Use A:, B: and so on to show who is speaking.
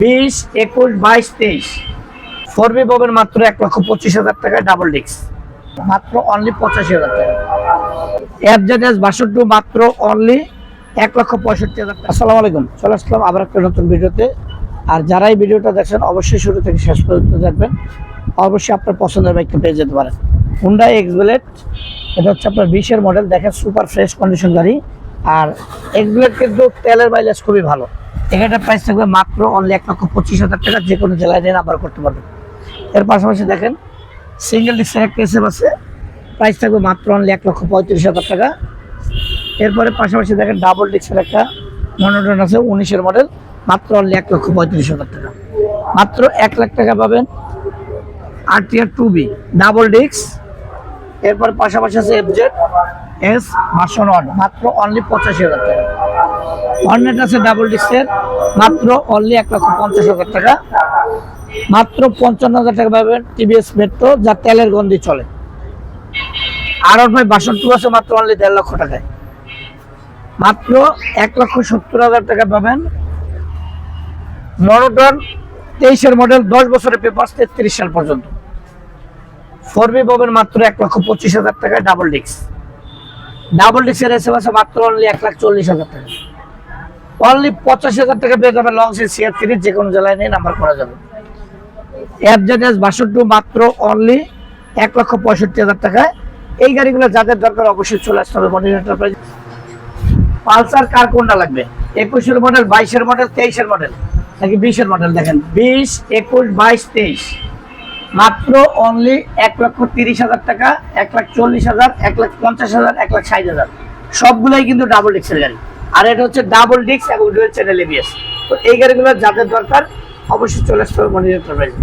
A: 20, 21, 22, 23 4B ববের মাত্র 1,25,000 টাকায় double disc, মাত্র অনলি 85,000 টাকা। FZS 62 মাত্র অনলি 1,65,000 টাকা। আসসালামু আলাইকুম, চলে আসলাম আবার একটা নতুন ভিডিওতে। আর যারা এই ভিডিওটা দেখছেন অবশ্যই শুরু থেকে শেষ পর্যন্ত দেখবেন, অবশ্যই আপনার পছন্দের বাইকটা পেয়ে যেতে পারেন। হুন্ডা এক্সব্লেড, এটা হচ্ছে আপনার 20-এর মডেল, দেখেন সুপার ফ্রেশ কন্ডিশন গাড়ি। আর এক্সব্লেড কিন্তু তেলের মাইলেজ খুবই ভালো। এখানটার প্রাইস থাকবে মাত্র অনলি 1,25,000 টাকা, যে কোনো জেলায় নিয়ে নাম্বার করতে পারবেন। এর পাশাপাশি দেখেন সিঙ্গেল ডিস্কের একটা এসএফ আছে, প্রাইস থাকবে মাত্র অনলি 1,35,000 টাকা। এরপরে পাশাপাশি দেখেন ডাবল ডিস্কের একটা মনোটন আছে 19-এর মডেল, মাত্র অনলি 1,35,000 টাকা। মাত্র 1 লাখ টাকা পাবেন RTR 2B ডাবল ডিস্ক। এরপর পাশাপাশি আছে FZS ভার্সন 1, মাত্র অনলি 85,000 টাকা। হর্নেট আছে ডাবল ডিস্কের, মাত্র অনলি 1,50,000 টাকা। মাত্র 55,000 টাকা পাবেন TVS মেট্রো, যা তেলের গন্ধে চলে। R1 ভার্সন 2 আছে, মাত্র অনলি 1.5 লক্ষ টাকায়। মাত্র 1,70,000 টাকা পাবেন মনোটন 23-এর মডেল, 10 বছরের পেপার, 33 সাল পর্যন্ত। 4B ববের মাত্র 1,25,000 টাকায় ডাবল ডিস্ক। ডাবল ডিস্কের এসএফ আছে মাত্র অনলি 1,40,000 টাকা। অনলি 85,000 টাকা পেয়ে যাবে লং সিট CR সিরিজ, যে কোনো জেলায় নিয়ে নাম্বার করা যাবে। FZS 62 মাত্র অনলি 1,65,000 টাকায়। এই গাড়িগুলো যাদের দরকার অবশ্যই চলে আসতে হবে মনির এন্টারপ্রাইজ। পালসার কার কোনটা লাগবে? 21-এর মডেল, 22-এর মডেল, 23-এর মডেল নাকি 20-এর মডেল? দেখেন 20, 21, 22, 23 মাত্র অনলি 1,30,000 টাকা, 1,40,000, 1,50,000, 1,60,000 সবগুলাই কিন্তু ডাবল ডিস্কের গাড়ি। আর এটা হচ্ছে ডাবল ডিস্ক এবং ডুয়াল চ্যানেল ABS। তো এই গাড়িগুলো যাদের দরকার অবশ্যই চলে আসতে হবে মনির এন্টারপ্রাইজ।